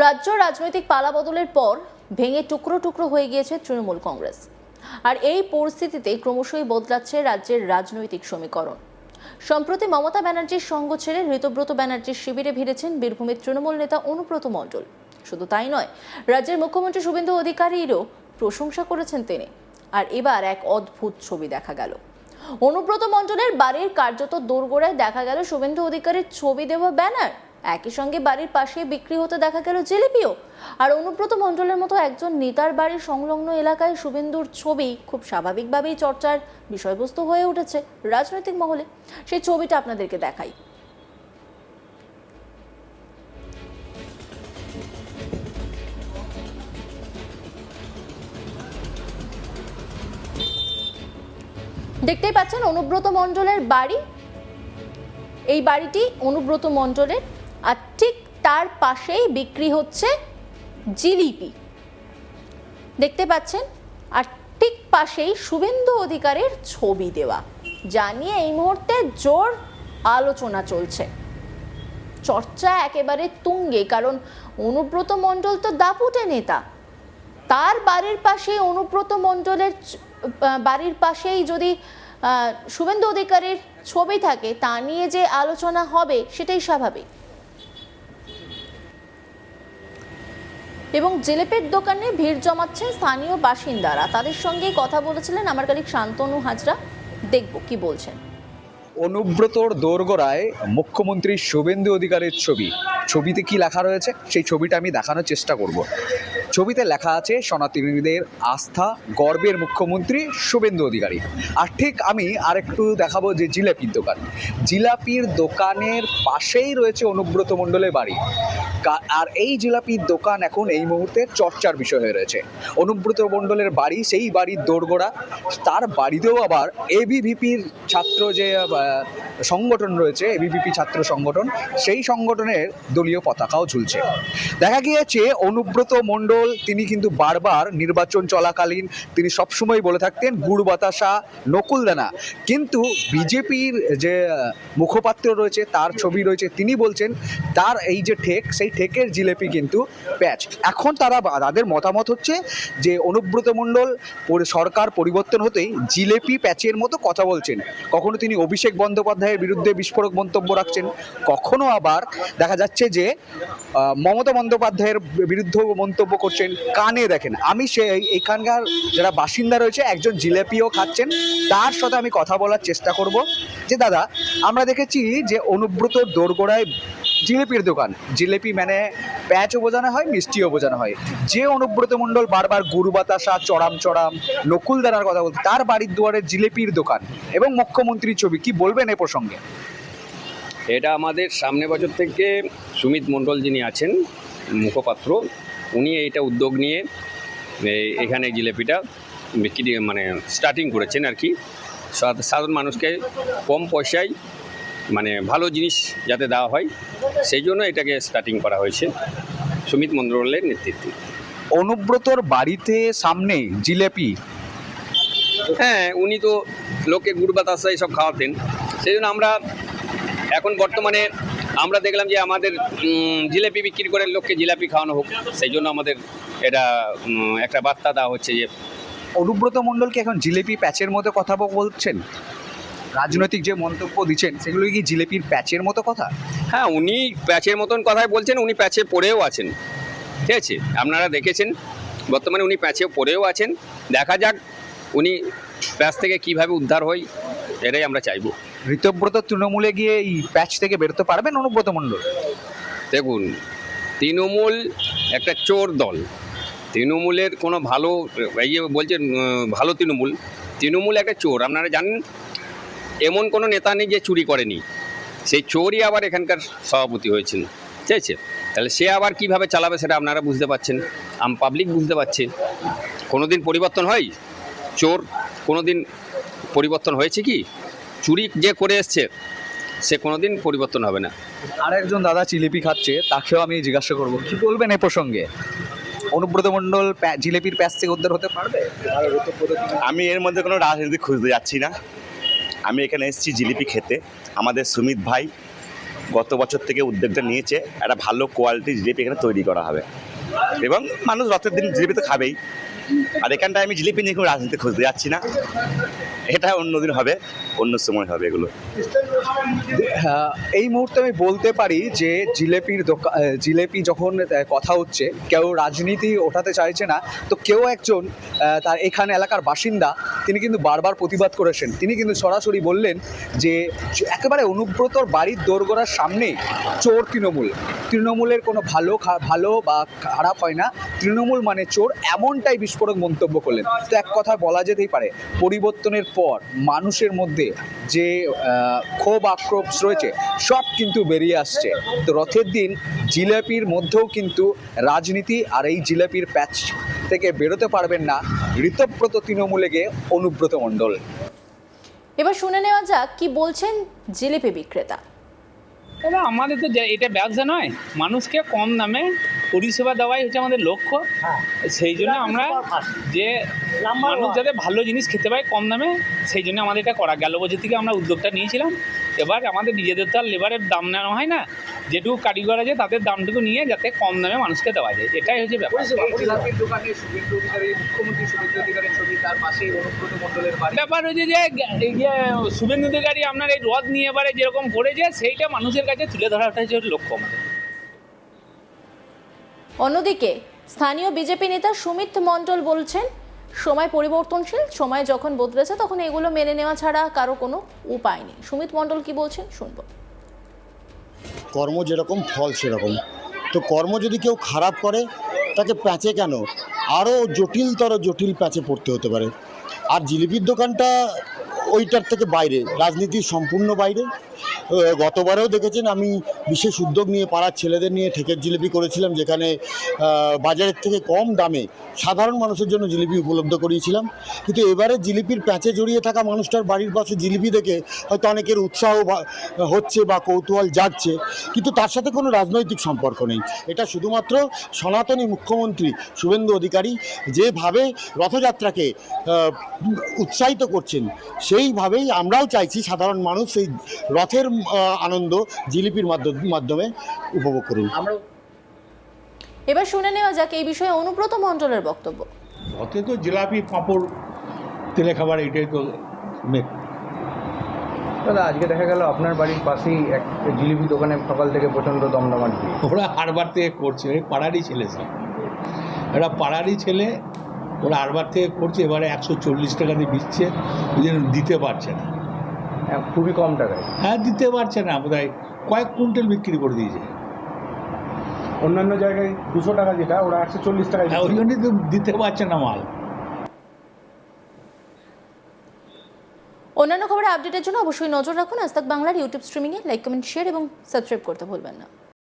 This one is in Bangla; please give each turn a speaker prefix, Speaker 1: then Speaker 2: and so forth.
Speaker 1: রাজ্য রাজনৈতিক পালাবদলের পর ভেঙে টুকরো টুকরো হয়ে গিয়েছে তৃণমূল কংগ্রেস। আর এই পরিস্থিতিতে ক্রমশই বদলাচ্ছে রাজ্যের রাজনৈতিক সমীকরণ। সম্প্রতি মমতা ব্যানার্জির সঙ্গ ছেড়ে ঋতব্রত ব্যানার্জির শিবিরে ভিড়েছেন বীরভূমের তৃণমূল নেতা অনুব্রত মণ্ডল। শুধু তাই নয়, রাজ্যের মুখ্যমন্ত্রী শুভেন্দু অধিকারীরও প্রশংসা করেছেন তিনি। আর এবার এক অদ্ভুত ছবি দেখা গেল। অনুব্রত মণ্ডলের বাড়ির কার্যত দোরগোড়ায় দেখা গেল শুভেন্দু অধিকারীর ছবি দেওয়া ব্যানার। একই সঙ্গে বাড়ির পাশে বিক্রি হতে দেখা গেল জিলিপিও। আর অনুব্রত মণ্ডলের মতো একজন নেতার বাড়ির সংলগ্ন এলাকায় শুভেন্দুর ছবি খুব স্বাভাবিকভাবেই চর্চার বিষয়বস্তু হয়ে উঠেছে রাজনৈতিক মহলে। সেই ছবিটা আপনাদেরকে দেখাই। দেখতেই পাচ্ছেন অনুব্রত মণ্ডলের বাড়ি। এই বাড়িটি অনুব্রত মণ্ডলের, আর ঠিক তার পাশেই বিক্রি হচ্ছে জিলিপি, দেখতে পাচ্ছেন। আর ঠিক পাশেই শুভেন্দু অধিকারীর ছবি দেওয়া, যা নিয়ে এই মুহূর্তে জোর আলোচনা চলছে। চর্চা একেবারে তুঙ্গে, কারণ অনুব্রত মণ্ডল তো দাপুটে নেতা। তার বাড়ির পাশে অনুব্রত মণ্ডলের বাড়ির পাশেই যদি শুভেন্দু অধিকারীর ছবি থাকে, তা নিয়ে যে আলোচনা হবে সেটাই স্বাভাবিক। এবং জিলিপির দোকানে ভিড় জমাচ্ছেন স্থানীয় বাসিন্দারা। তাদের সঙ্গে কথা বলেছিলেন আমার কলিগ শান্তনু হাজরা। দেখব কি বলছেন।
Speaker 2: অনুব্রতর দোরগোড়ায় মুখ্যমন্ত্রী শুভেন্দু অধিকারীর ছবিতে কি লেখা রয়েছে সেই ছবিটা আমি দেখানোর চেষ্টা করব। ছবিতে লেখা আছে সনাতনীদের আস্থা গর্বের মুখ্যমন্ত্রী শুভেন্দু অধিকারী। আর ঠিক আমি আরেকটু দেখাবো যে জিলাপির দোকানের পাশেই রয়েছে অনুব্রত মণ্ডলের বাড়ি। আর এই জিলাপির দোকান এখন এই মুহূর্তে চর্চার বিষয় হয়ে রয়েছে। অনুব্রত মণ্ডলের বাড়ি, সেই বাড়ির দোরগোড়া, তার বাড়িতেও আবার এবিভিপির ছাত্র যে সংগঠন রয়েছে, এবিভিপি ছাত্র সংগঠন, সেই সংগঠনের দলীয় পতাকাও ঝুলছে। দেখা গিয়েছে অনুব্রত মণ্ডল তিনি কিন্তু বারবার নির্বাচন চলাকালীন তিনি সবসময় বলে থাকতেন গুড় বাতাসা নকুলদানা, কিন্তু বিজেপির যে মুখপাত্র রয়েছে তার ছবি রয়েছে, তিনি বলছেন তার এই যে ঠেক, সেই ঠেকের জিলেপি কিন্তু প্যাচ। এখন তাদের মতামত হচ্ছে যে অনুব্রত মণ্ডল সরকার পরিবর্তন হতেই জিলেপি প্যাচের মতো কথা বলছেন। কখনো তিনি অভিষেক বন্দ্যোপাধ্যায়ের বিরুদ্ধে বিস্ফোরক মন্তব্য রাখছেন, কখনো আবার দেখা যাচ্ছে যে মমতা বন্দ্যোপাধ্যায়ের বিরুদ্ধে মন্তব্য করছেন। কানে দেখেন, আমি এখানকার যারা বাসিন্দা রয়েছে একজন জিলেপিও খাচ্ছেন, তার সাথে আমি কথা বলার চেষ্টা করব যে দাদা, আমরা দেখেছি যে অনুব্রতর দোরগোড়ায় জিলিপির দোকান, জিলিপি মানে প্যাচও বোঝানো হয়, মিষ্টিও বোঝানো হয়। যে অনুব্রত মণ্ডল বারবার গুড় বাতাসা চড়াম নকুলদানার কথা বলতে, তার বাড়ির দুয়ারে জিলিপির দোকান এবং মুখ্যমন্ত্রীর ছবি, কি বলবেন এ প্রসঙ্গে?
Speaker 3: এটা আমাদের সামনে বছর থেকে সুমিত মণ্ডল যিনি আছেন মুখপাত্র, উনি এইটা উদ্যোগ নিয়ে এখানে জিলিপিটা বিক্রি স্টার্টিং করেছেন আর কি। সাধারণ মানুষকে কম পয়সায় ভালো জিনিস যাতে দেওয়া হয়, সেই জন্য এটাকে স্টার্টিং করা হয়েছে সুমিত মণ্ডলের নেতৃত্বে।
Speaker 2: অনুব্রতর বাড়িতে সামনে জিলিপি,
Speaker 3: হ্যাঁ, উনি তো লোককে গুড় বাতাসা এইসব খাওয়াতেন, সেই জন্য আমরা এখন বর্তমানে আমরা দেখলাম যে আমাদের জিলিপি বিক্রি করে লোককে জিলাপি খাওয়ানো হোক, সেই জন্য আমাদের এটা একটা বার্তা দেওয়া হচ্ছে যে
Speaker 2: অনুব্রত মণ্ডলকে এখন জিলিপি প্যাচের মতো কথা বলছেন। রাজনৈতিক যে মন্তব্য দিচ্ছেন সেগুলো কি জিলিপির প্যাচের মতো কথা?
Speaker 3: হ্যাঁ, উনি প্যাচের মতন কথাই বলছেন, উনি প্যাচে পড়েও আছেন, ঠিক আছে, আপনারা দেখেছেন বর্তমানে উনি প্যাচে পড়েও আছেন। দেখা যাক উনি প্যাচ থেকে কিভাবে উদ্ধার হয়, এটাই আমরা চাইবো।
Speaker 2: ঋতব্রত তৃণমূলে গিয়ে এই প্যাচ থেকে বেরোতে পারবেন অনুব্রত মণ্ডল?
Speaker 3: দেখুন, তৃণমূল একটা চোর দল, তৃণমূলের কোনো ভালো বলছেন ভালো তৃণমূল একটা চোর। আপনারা জানেন এমন কোনো নেতা নেই যে চুরি করেনি, সেই চোরই আবার এখানকার সভাপতি হয়েছেন, ঠিক আছে। তাহলে সে আবার কিভাবে চালাবে সেটা আপনারা বুঝতে পারছেন, পাবলিক বুঝতে পারছে। কোনোদিন পরিবর্তন হয়? চোর কোনোদিন পরিবর্তন হয়েছে কি? চুরি যে করে এসছে সে কোনোদিন পরিবর্তন হবে না।
Speaker 2: আরেকজন দাদা জিলিপি খাচ্ছে, তাকেও আমি জিজ্ঞাসা করবো কি বলবেন এ প্রসঙ্গে। অনুব্রত মণ্ডল জিলিপির প্যাচ থেকে উদ্ধার হতে পারবে?
Speaker 4: আমি এর মধ্যে কোনো রাজনীতি খুঁজতে যাচ্ছি না, আমি এখানে এসেছি জিলিপি খেতে। আমাদের সুমিত ভাই গত বছর থেকে উদ্যোগটা নিয়েছে, একটা ভালো কোয়ালিটির জিলিপি এখানে তৈরি করা হবে এবং মানুষ রথের দিন জিলিপি তো খাবেই। আর এখানটায় আমি জিলিপি নিয়ে কোনো রাজনীতি খুঁজতে যাচ্ছি না, এটা অন্যদিন হবে, অন্য সময় হবে এগুলো।
Speaker 2: এই মুহূর্তে আমি বলতে পারি যে জিলেপি যখন কথা হচ্ছে, কেউ রাজনীতি ওঠাতে চাইছে না, তো কেউ একজন তার এখানে এলাকার বাসিন্দা তিনি কিন্তু বারবার প্রতিবাদ করেছেন। তিনি কিন্তু সরাসরি বললেন যে একেবারে অনুব্রতর বাড়ির দোরগোড়ার সামনে চোর তৃণমূলের কোনো ভালো বা খারাপ হয় না, তৃণমূল মানে চোর, এমনটাই বিস্ফোরক মন্তব্য করলেন। তো এক কথা বলা যেতেই পারে, পরিবর্তনের পর মানুষের মধ্যে যে ক্ষোভ আক্রোশ রয়েছে সব কিন্তু বেরিয়ে আসছে। তো রথের দিন জিলাপির মধ্যেও কিন্তু রাজনীতি, আর এই জিলাপির প্যাচ থেকে বেরোতে পারবেন না ঋতব্রত তৃণমূলে গিয়ে অনুব্রত মণ্ডল।
Speaker 1: এবার শুনে নেওয়া যাক কি বলছেন জিলিপি বিক্রেতা।
Speaker 5: দাদা, আমাদের তো এটা ব্যবসা নয়, মানুষকে কম দামে পরিষেবা দেওয়াই হচ্ছে আমাদের লক্ষ্য। সেই জন্য আমরা যে মানুষ যাতে ভালো জিনিস খেতে পায় কম দামে, সেই জন্য আমাদের এটা করা। গেল বছর থেকে আমরা উদ্যোগটা নিয়েছিলাম। এবার আমাদের নিজেদের তো আর লেবারের দাম নেওয়া হয় না, যেটুকু কারিগর আছে তাদের দামটুকু নিয়ে যাতে কম দামে মানুষকে দেওয়া যায়, এটাই হচ্ছে ব্যাপার। ব্যাপার হচ্ছে যে শুভেন্দু অধিকারী আপনার এই রথ নিয়ে এবারে যেরকম করেছে সেইটা মানুষের কাছে তুলে ধরাটা হচ্ছে লক্ষ্য আমাদের।
Speaker 1: অন্যদিকে স্থানীয় বিজেপি নেতা সুমিত মণ্ডল বলছেন, সময় পরিবর্তনশীল, সময় যখন বদলেছে তখন এগুলো মেনে নেওয়া ছাড়া কারো কোনো উপায় নেই। সুমিত মণ্ডল কি বলছেন শুনবো।
Speaker 6: কর্ম যেরকম ফল সেরকম, তো কর্ম যদি কেউ খারাপ করে তাকে প্যাঁচে কেন, আরও জটিল প্যাঁচে পড়তে হতে পারে। আর জিলিপির দোকানটা ওইটার থেকে বাইরে, রাজনীতির সম্পূর্ণ বাইরে। গতবারেও দেখেছেন আমি বিশেষ উদ্যোগ নিয়ে পাড়ার ছেলেদের নিয়ে ঠেকের জিলিপি করেছিলাম, যেখানে বাজারের থেকে কম দামে সাধারণ মানুষের জন্য জিলিপি উপলব্ধ করিয়েছিলাম। কিন্তু এবারে জিলিপির প্যাঁচে জড়িয়ে থাকা মানুষটার বাড়ির পাশে জিলিপি দেখে হয়তো অনেকের উৎসাহ হচ্ছে বা কৌতূহল জাগছে, কিন্তু তার সাথে কোনো রাজনৈতিক সম্পর্ক নেই। এটা শুধুমাত্র সনাতনী মুখ্যমন্ত্রী শুভেন্দু অধিকারী যেভাবে রথযাত্রাকে উৎসাহিত করছেন, সেইভাবেই আমরাও চাইছি সাধারণ মানুষ সেই রথের আনন্দ জিলিপির মাধ্যমে উপভোগ করুন।
Speaker 1: এবার শুনে নেওয়া যাক এই বিষয়ে অনুব্রত মণ্ডলের বক্তব্য।
Speaker 7: রথে তো জিলাপি, পাঁপড়, তেলে খাবার, এটাই তো মেক।
Speaker 8: দাদা, আজকে দেখা গেল আপনার বাড়ির পাশেই এক জিলিপি দোকানে সকাল থেকে প্রচণ্ড দমদমাট ভিড়।
Speaker 7: ওরা হারবার থেকে করছে, ওই পাড়ারই ছেলে সব, ওরা পাড়ারই ছেলে, ওরা হারবার থেকে করছে। এবারে 140 টাকা দিয়ে দিচ্ছে, ওই জন্য দিতে পারছে না।
Speaker 8: খুবই কম টাকায়।
Speaker 7: হ্যাঁ, দিতে পারছে না, বোধহয় কয়েক কুইন্টাল বিক্রি করে দিয়েছে।
Speaker 8: অন্যান্য জায়গায় 200 টাকা যেটা, ওরা 140 টাকায়।
Speaker 7: ওই জন্যই তো দিতে পারছে না মাল।
Speaker 1: অন্যান্য খবরের আপডেটের জন্য অবশ্যই নজর রাখুন আজ তাক বাংলার ইউটিউব স্ট্রিমিংয়ে। লাইক, কমেন্ট, শেয়ার এবং সাবস্ক্রাইব করতে ভুলবেন না।